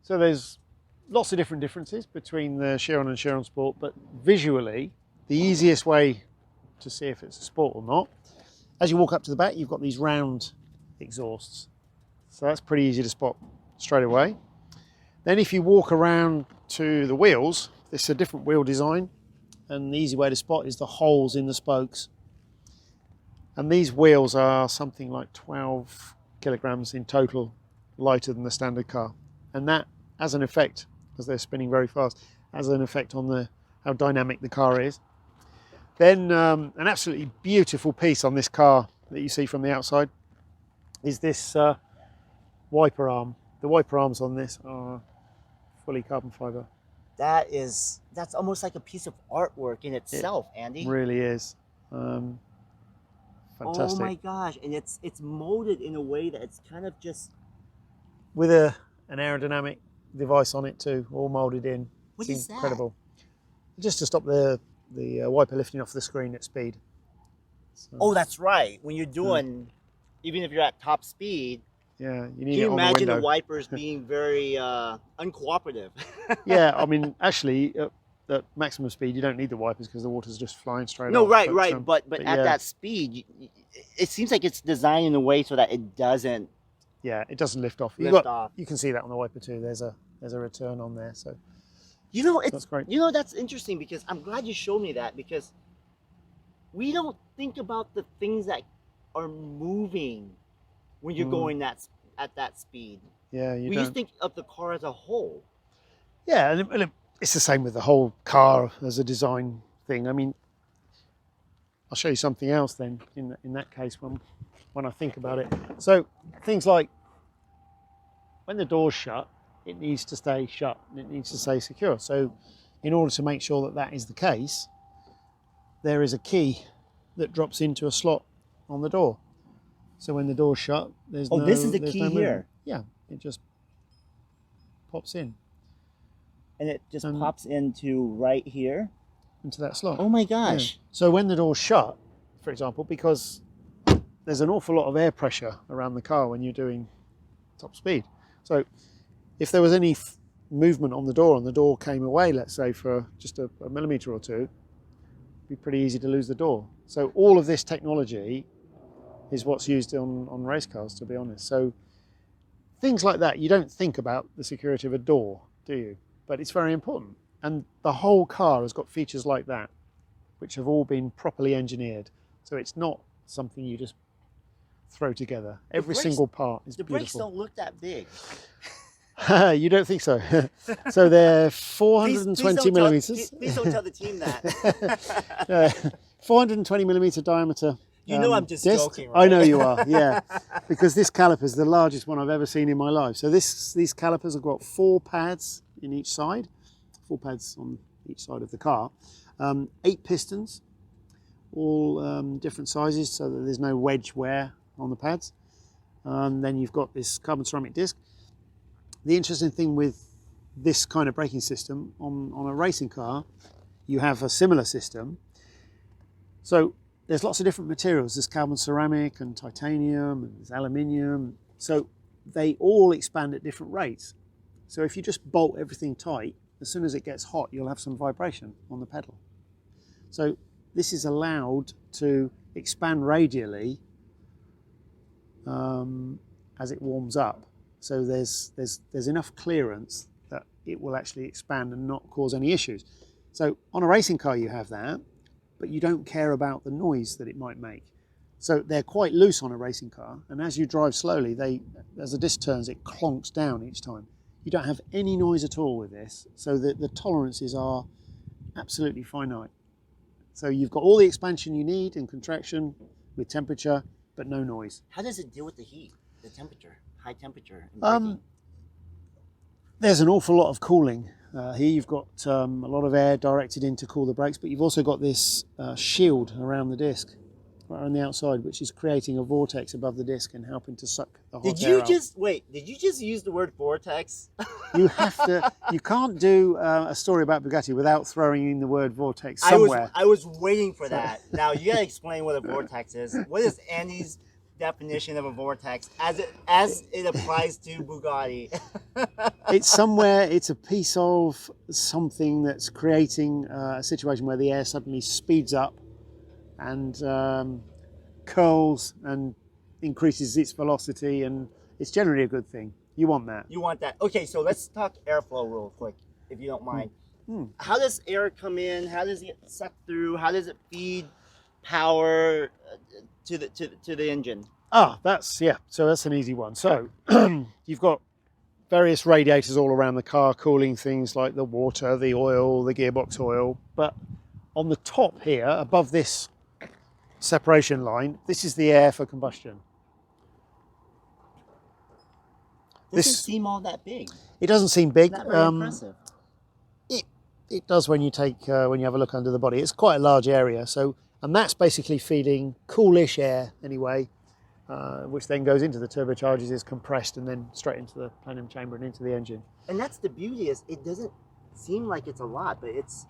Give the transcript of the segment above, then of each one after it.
So there's lots of different differences between the Chiron and Chiron Sport, but visually, the easiest way to see if it's a sport or not, as you walk up to the back, you've got these round exhausts. So that's pretty easy to spot straight away. Then if you walk around to the wheels, this is a different wheel design, and the easy way to spot is the holes in the spokes. And these wheels are something like 12 kilograms in total lighter than the standard car. And that has an effect, as they're spinning very fast, has an effect on how dynamic the car is. Then an absolutely beautiful piece on this car that you see from the outside is this wiper arm. The wiper arms on this are fully carbon fiber. That's almost like a piece of artwork in itself, Andy. It really is. Fantastic. Oh my gosh, and it's molded in a way that it's kind of just... With an aerodynamic device on it too, all molded in. What it's is incredible. Just to stop the wiper lifting off the screen at speed. So, oh, that's right. When you're doing, even if you're at top speed, yeah, you need can it you on imagine the window. the wipers being very uncooperative? Yeah, I mean, actually, at maximum speed, you don't need the wipers because the water's just flying straight No, off. right. But at yeah. that speed, it seems like it's designed in a way so that it doesn't. Yeah, it doesn't lift off. You can see that on the wiper too. There's a return on there. So that's great. That's interesting because I'm glad you showed me that, because we don't think about the things that are moving when you're going at that speed. Yeah, we just think of the car as a whole. Yeah, and it's the same with the whole car as a design thing. I mean, I'll show you something else then in that case when I think about it. So things like when the door's shut, it needs to stay shut and it needs to stay secure. So in order to make sure that is the case, there is a key that drops into a slot on the door. So when the door's shut, there's no... Oh, this is the key here. Yeah, it just pops in. And it just pops into right here? Into that slot. Oh my gosh. Yeah. So when the door's shut, for example, because there's an awful lot of air pressure around the car when you're doing top speed. So if there was any movement on the door and the door came away, let's say for just a millimetre or two, it'd be pretty easy to lose the door. So all of this technology is what's used on race cars, to be honest. So things like that, you don't think about the security of a door, do you? But it's very important. And the whole car has got features like that, which have all been properly engineered. So it's not something you just throw together. Every single part is beautiful. The brakes don't look that big. You don't think so? So they're 420 millimeters. Please don't tell the team that. 420 millimeter diameter. You know I'm just disc. joking, right? I know you are, yeah. Because this caliper is the largest one I've ever seen in my life. So these calipers have got 4 pads in each side, 4 pads on each side of the car, 8 pistons, all different sizes so that there's no wedge wear on the pads. Then you've got this carbon ceramic disc. The interesting thing with this kind of braking system on a racing car, you have a similar system. So there's lots of different materials. There's carbon ceramic and titanium and there's aluminium. So they all expand at different rates. So if you just bolt everything tight, as soon as it gets hot, you'll have some vibration on the pedal. So this is allowed to expand radially as it warms up. So there's enough clearance that it will actually expand and not cause any issues. So on a racing car you have that, but you don't care about the noise that it might make. So they're quite loose on a racing car, and as you drive slowly, as the disc turns, it clonks down each time. You don't have any noise at all with this, so the tolerances are absolutely finite. So you've got all the expansion you need and contraction with temperature, but no noise. How does it deal with the heat, the temperature, high temperature? There's an awful lot of cooling. Here you've got a lot of air directed in to cool the brakes, but you've also got this shield around the disc, right on the outside, which is creating a vortex above the disc and helping to suck the hot air out. Did you just use the word vortex? You have to, you can't do a story about Bugatti without throwing in the word vortex somewhere. I was waiting for that. Now you gotta explain what a vortex is. What is Andy's definition of a vortex as it applies to Bugatti. It's a piece of something that's creating a situation where the air suddenly speeds up and curls and increases its velocity, and it's generally a good thing. You want that. You want that. Okay, so let's talk airflow real quick, if you don't mind. How does air come in? How does it get sucked through? How does it feed power to the engine? So that's an easy one. So you've got various radiators all around the car cooling things like the water, the oil, the gearbox oil. But on the top here, above this separation line, this is the air for combustion. Doesn't seem all that big. It doesn't seem big. Not very impressive. It does when you have a look under the body. It's quite a large area. And that's basically feeding coolish air anyway, which then goes into the turbochargers, is compressed, and then straight into the plenum chamber and into the engine. And that's the beauty, is it doesn't seem like it's a lot, but it's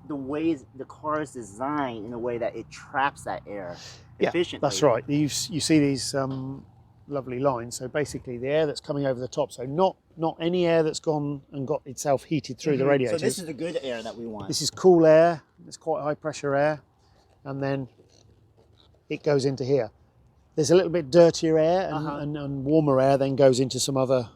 the way the car is designed in a way that it traps that air efficiently. That's right. You see these lovely lines. So basically the air that's coming over the top, so not any air that's gone and got itself heated through the radiators. So this is the good air that we want. This is cool air. It's quite high pressure air, and then it goes into here. There's a little bit dirtier air and warmer air then goes into some other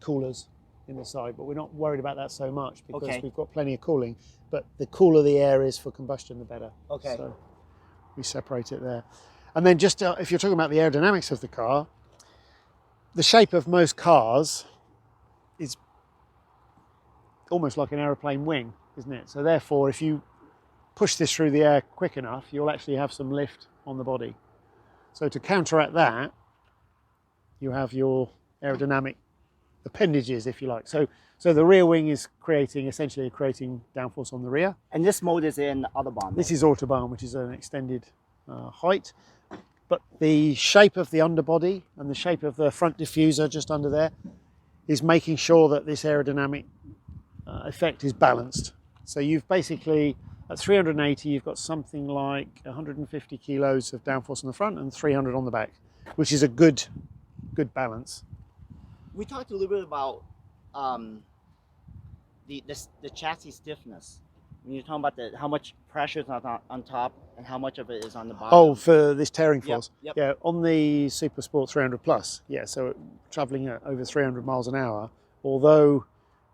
coolers in the side, but we're not worried about that so much because we've got plenty of cooling. But the cooler the air is for combustion, the better. Okay. So we separate it there. And then just if you're talking about the aerodynamics of the car, the shape of most cars is almost like an aeroplane wing, isn't it? So therefore, if you push this through the air quick enough, you'll actually have some lift on the body. So to counteract that, you have your aerodynamic appendages, if you like. So the rear wing is essentially creating downforce on the rear. And this mode is in Autobahn. This is Autobahn, which is an extended height. But the shape of the underbody and the shape of the front diffuser just under there is making sure that this aerodynamic effect is balanced. So you've basically, at 380, you've got something like 150 kilos of downforce on the front and 300 on the back, which is a good balance. We talked a little bit about the chassis stiffness. When you're talking about how much pressure is on top and how much of it is on the bottom. Oh, for this tearing force? Yep. Yeah, on the Super Sport 300 Plus, so travelling at over 300 miles an hour, although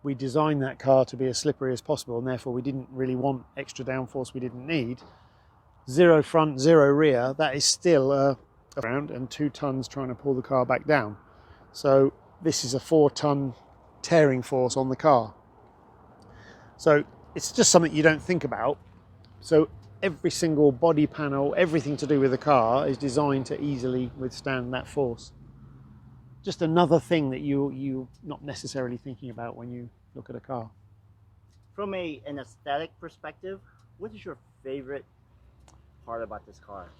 we designed that car to be as slippery as possible and therefore we didn't really want extra downforce we didn't need, 0 front, 0 rear, that is still around and 2 tons trying to pull the car back down. So this is a 4-ton tearing force on the car. So it's just something you don't think about. So every single body panel, everything to do with the car is designed to easily withstand that force. Just another thing that you're not necessarily thinking about when you look at a car. From an aesthetic perspective, what is your favorite part about this car?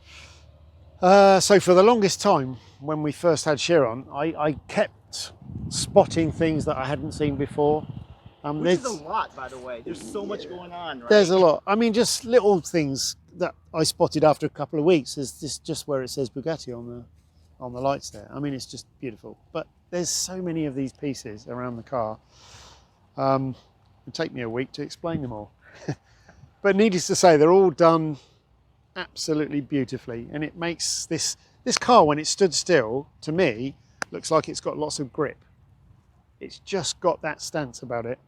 So for the longest time, when we first had Chiron, I kept spotting things that I hadn't seen before. Which is a lot, by the way. There's so much going on, right? There's a lot. I mean, just little things that I spotted after a couple of weeks. Is this just where it says Bugatti on the lights there? I mean, it's just beautiful. But there's so many of these pieces around the car. It'd take me a week to explain them all. But needless to say, they're all done absolutely beautifully, and it makes this car, when it stood still, to me, looks like it's got lots of grip. It's just got that stance about it.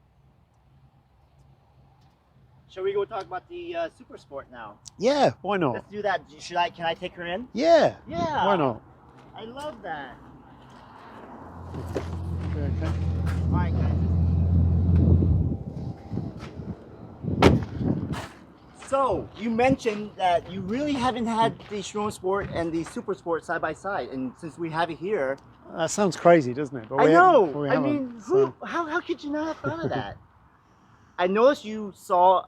Shall we go talk about the Super Sport now? Yeah, why not? Let's do that. Can I take her in? Yeah. Yeah. Why not? I love that. Okay. All right, guys. So you mentioned that you really haven't had the Shiro Sport and the Super Sport side by side, and since we have it here, that sounds crazy, doesn't it? But I know. I mean, how could you not have thought of that? I noticed you saw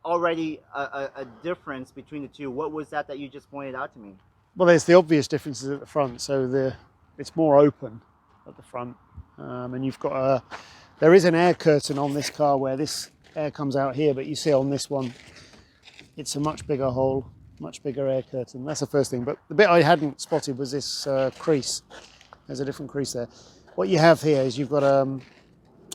already a difference between the two. What was that you just pointed out to me? Well, there's the obvious differences at the front. So it's more open at the front, and you've got there is an air curtain on this car where this air comes out here, but you see on this one, it's a much bigger hole. much bigger air curtain. That's the first thing. But the bit I hadn't spotted was this crease. There's a different crease there. What you have here is you've got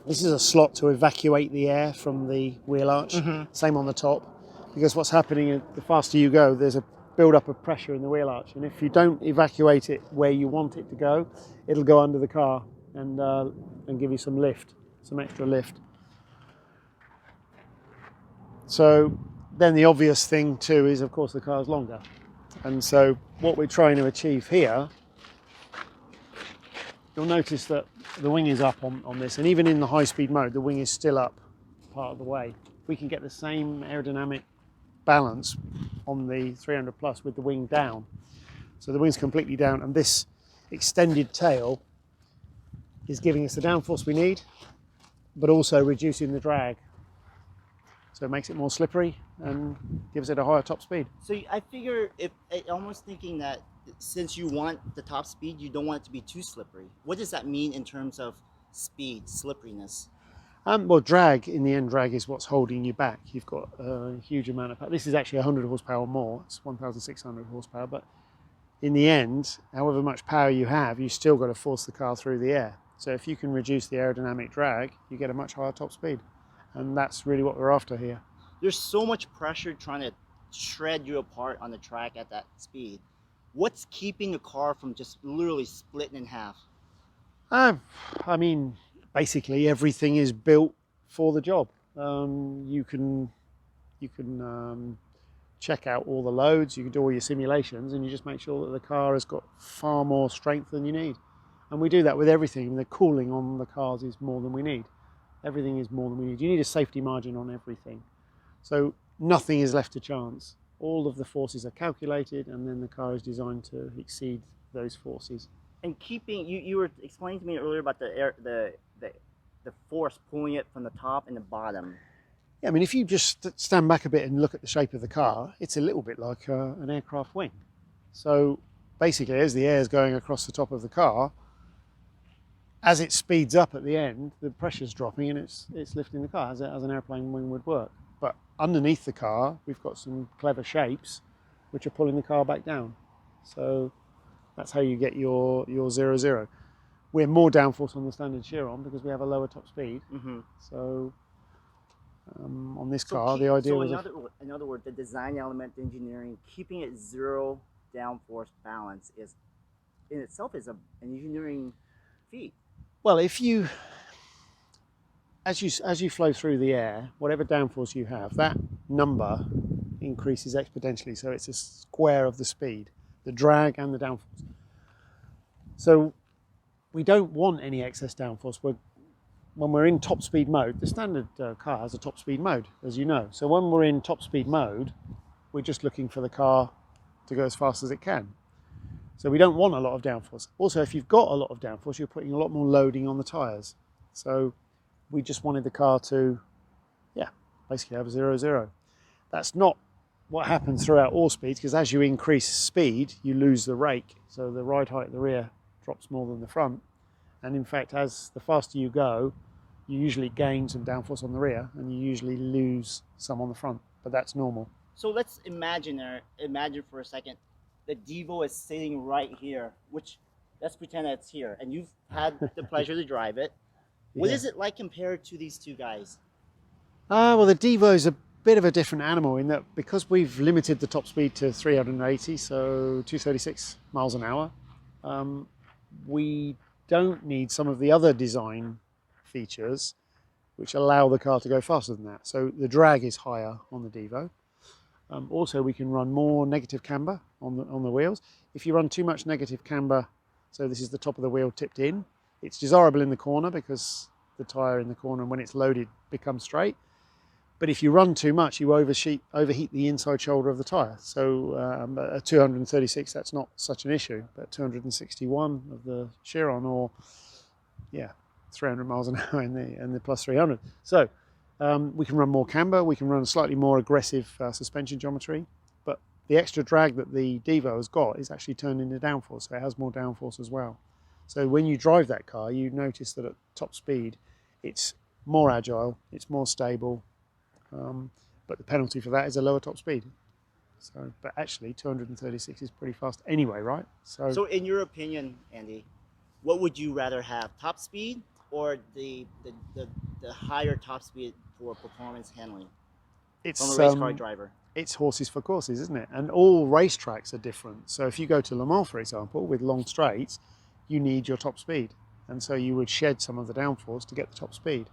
this is a slot to evacuate the air from the wheel arch. Same on the top, because what's happening, the faster you go, there's a build-up of pressure in the wheel arch, and if you don't evacuate it where you want it to go, it'll go under the car and give you some lift, some extra lift. So then the obvious thing too is, of course, the car's longer, and so what we're trying to achieve here, you'll notice that the wing is up on this, and even in the high-speed mode, the wing is still up part of the way. We can get the same aerodynamic balance on the 300 plus with the wing down. So the wing's completely down, and this extended tail is giving us the downforce we need, but also reducing the drag. So it makes it more slippery and gives it a higher top speed. So I figure, if almost thinking that since you want the top speed, you don't want it to be too slippery. What does that mean in terms of speed, slipperiness? Well, drag, in the end, drag is what's holding you back. You've got a huge amount of power. This is actually 100 horsepower more. It's 1,600 horsepower. But in the end, however much power you have, you still got to force the car through the air. So if you can reduce the aerodynamic drag, you get a much higher top speed. And that's really what we're after here. There's so much pressure trying to shred you apart on the track at that speed. What's keeping the car from just literally splitting in half? I mean, basically everything is built for the job. You can check out all the loads, you can do all your simulations, and you just make sure that the car has got far more strength than you need. And we do that with everything. The cooling on the cars is more than we need. Everything is more than we need. You need a safety margin on everything. So nothing is left to chance. All of the forces are calculated, and then the car is designed to exceed those forces. And keeping, you were explaining to me earlier about the force pulling it from the top and the bottom. Yeah, I mean, if you just stand back a bit and look at the shape of the car, it's a little bit like an aircraft wing. So basically, as the air is going across the top of the car, as it speeds up at the end, the pressure's dropping and it's lifting the car as an airplane wing would work. But underneath the car, we've got some clever shapes which are pulling the car back down. So that's how you get your 0-0. We're more downforce on the standard chiron because we have a lower top speed. So on this car, the idea was... in other words, the design element, the engineering, keeping it zero downforce balance is, in itself, is an engineering feat. Well, if you, as you flow through the air, whatever downforce you have, that number increases exponentially. So it's a square of the speed, the drag and the downforce. So we don't want any excess downforce. When we're in top speed mode, the standard car has a top speed mode, as you know. So when we're in top speed mode, we're just looking for the car to go as fast as it can. So we don't want a lot of downforce. Also, if you've got a lot of downforce, you're putting a lot more loading on the tyres. So we just wanted the car to, basically have a 0-0. That's not what happens throughout all speeds, because as you increase speed, you lose the rake. So the ride height at the rear drops more than the front. And in fact, as the faster you go, you usually gain some downforce on the rear and you usually lose some on the front, but that's normal. So let's imagine for a second, the Devo is sitting right here, which let's pretend that it's here, and you've had the pleasure to drive it. What is it like compared to these two guys? Well, the Devo is a bit of a different animal in that because we've limited the top speed to 380, so 236 miles an hour, we don't need some of the other design features which allow the car to go faster than that. So the drag is higher on the Devo. Also, we can run more negative camber on the wheels. If you run too much negative camber, so this is the top of the wheel tipped in, it's desirable in the corner because the tyre in the corner, and when it's loaded, becomes straight. But if you run too much, you overheat the inside shoulder of the tyre. So at 236, that's not such an issue. But 261 of the chiron, or 300 miles an hour in the plus 300. So we can run more camber. We can run a slightly more aggressive suspension geometry. But the extra drag that the Devo has got is actually turned into downforce. So it has more downforce as well. So when you drive that car, you notice that at top speed, it's more agile, it's more stable. But the penalty for that is a lower top speed. So, but actually 236 is pretty fast anyway, right? So in your opinion, Andy, what would you rather have, top speed or the higher top speed for performance handling from a race car driver? It's horses for courses, isn't it? And all racetracks are different. So if you go to Le Mans, for example, with long straights, you need your top speed. And so you would shed some of the downforce to get the top speed.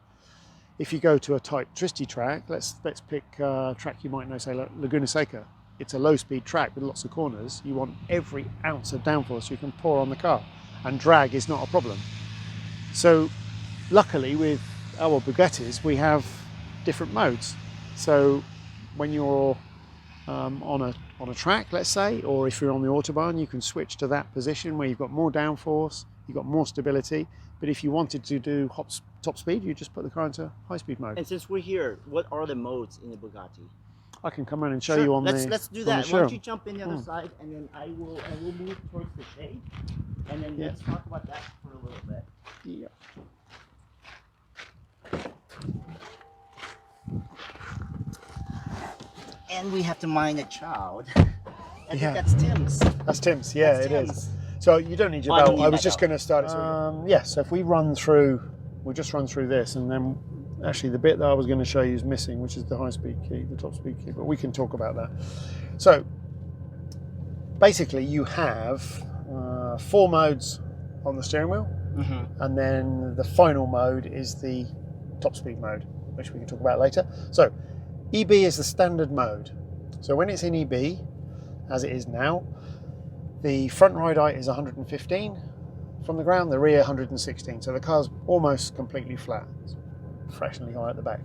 If you go to a tight, twisty track, let's pick a track you might know, say Laguna Seca. It's a low-speed track with lots of corners. You want every ounce of downforce you can pour on the car, and drag is not a problem. So luckily with our Bugattis, we have different modes. So when you're on a track, let's say, or if you're on the Autobahn, you can switch to that position where you've got more downforce, you've got more stability. But if you wanted to do top speed, you just put the car into high-speed mode. And since we're here, what are the modes in the Bugatti? I can come around and show you on let's do that. Why don't you jump in the other side, and then I will move towards the shade, and then let's talk about that for a little bit. Yeah. And we have to mind a child. I think that's Tim's. That's Tim's, yeah, that's it Tim's. is. So you don't need your belt. I was just going to start it. Yeah, so if we run through, we'll just run through this, and then actually the bit that I was going to show you is missing, which is the high-speed key, the top speed key, but we can talk about that. So basically you have 4 modes on the steering wheel, and then the final mode is the top speed mode, which we can talk about later. So EB is the standard mode. So when it's in EB, as it is now, the front ride height is 115 from the ground, the rear 116. So the car's almost completely flat. It's fractionally high at the back.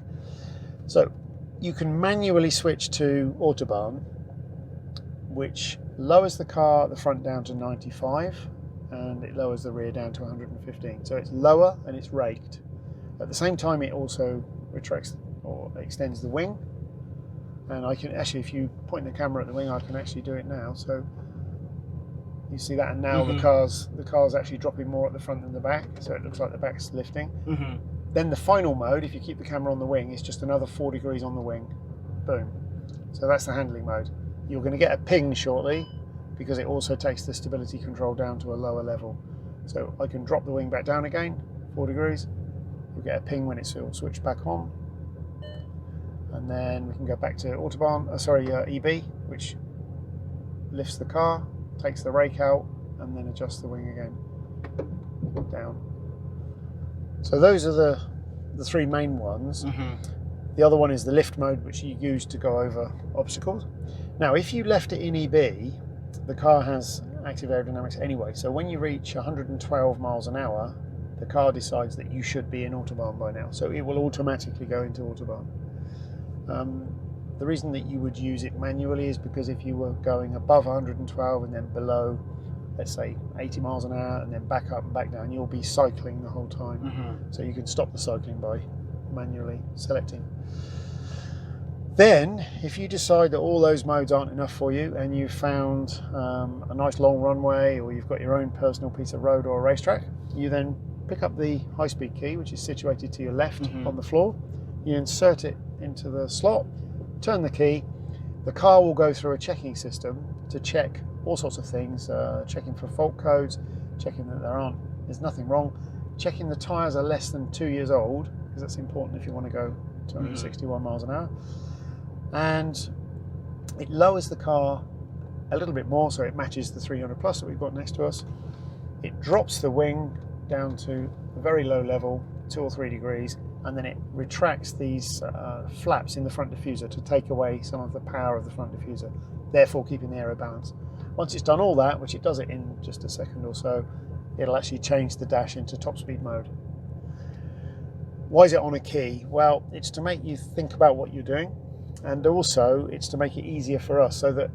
So you can manually switch to Autobahn, which lowers the car at the front down to 95, and it lowers the rear down to 115. So it's lower and it's raked. At the same time, it also retracts or extends the wing. And I can actually, if you point the camera at the wing, I can actually do it now. So you see that, and now the car's actually dropping more at the front than the back, so it looks like the back's lifting. Then the final mode, if you keep the camera on the wing, is just another 4 degrees on the wing. Boom. So that's the handling mode. You're going to get a ping shortly, because it also takes the stability control down to a lower level. So I can drop the wing back down again, 4 degrees. You'll get a ping when it's switched back on. And then we can go back to Autobahn, EB, which lifts the car, takes the rake out, and then adjusts the wing again, down. So those are the 3 main ones. The other one is the lift mode, which you use to go over obstacles. Now, if you left it in EB, the car has active aerodynamics anyway. So when you reach 112 miles an hour, the car decides that you should be in Autobahn by now. So it will automatically go into Autobahn. The reason that you would use it manually is because if you were going above 112 and then below, let's say 80 miles an hour, and then back up and back down, you'll be cycling the whole time. So you can stop the cycling by manually selecting. Then, if you decide that all those modes aren't enough for you, and you've found a nice long runway, or you've got your own personal piece of road or a racetrack, you then pick up the high-speed key, which is situated to your left on the floor. You insert it into the slot, turn the key. The car will go through a checking system to check all sorts of things, checking for fault codes, checking that there's nothing wrong, checking the tyres are less than 2 years old, because that's important if you want to go 261 miles an hour. And it lowers the car a little bit more, so it matches the 300 plus that we've got next to us. It drops the wing down to a very low level, 2 or 3 degrees, and then it retracts these flaps in the front diffuser to take away some of the power of the front diffuser, therefore keeping the aero balance. Once it's done all that, which it does it in just a second or so, it'll actually change the dash into top speed mode. Why is it on a key? Well, it's to make you think about what you're doing, and also it's to make it easier for us, so that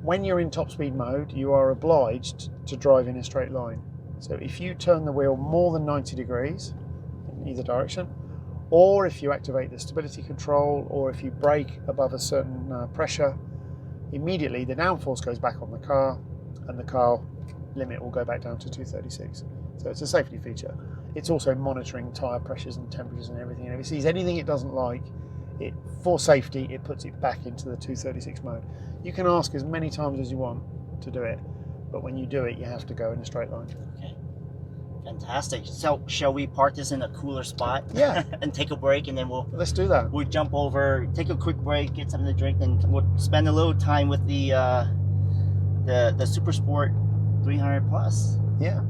when you're in top speed mode, you are obliged to drive in a straight line. So if you turn the wheel more than 90 degrees in either direction, or if you activate the stability control, or if you brake above a certain pressure, immediately the downforce goes back on the car, and the car limit will go back down to 236. So it's a safety feature. It's also monitoring tyre pressures and temperatures and everything. And if it sees anything it doesn't like, for safety, it puts it back into the 236 mode. You can ask as many times as you want to do it, but when you do it, you have to go in a straight line. Okay. Fantastic. So shall we park this in a cooler spot? Yeah. And take a break, and then Let's do that. we'll jump over, take a quick break, get something to drink, and we'll spend a little time with the Super Sport 300 Plus. Yeah.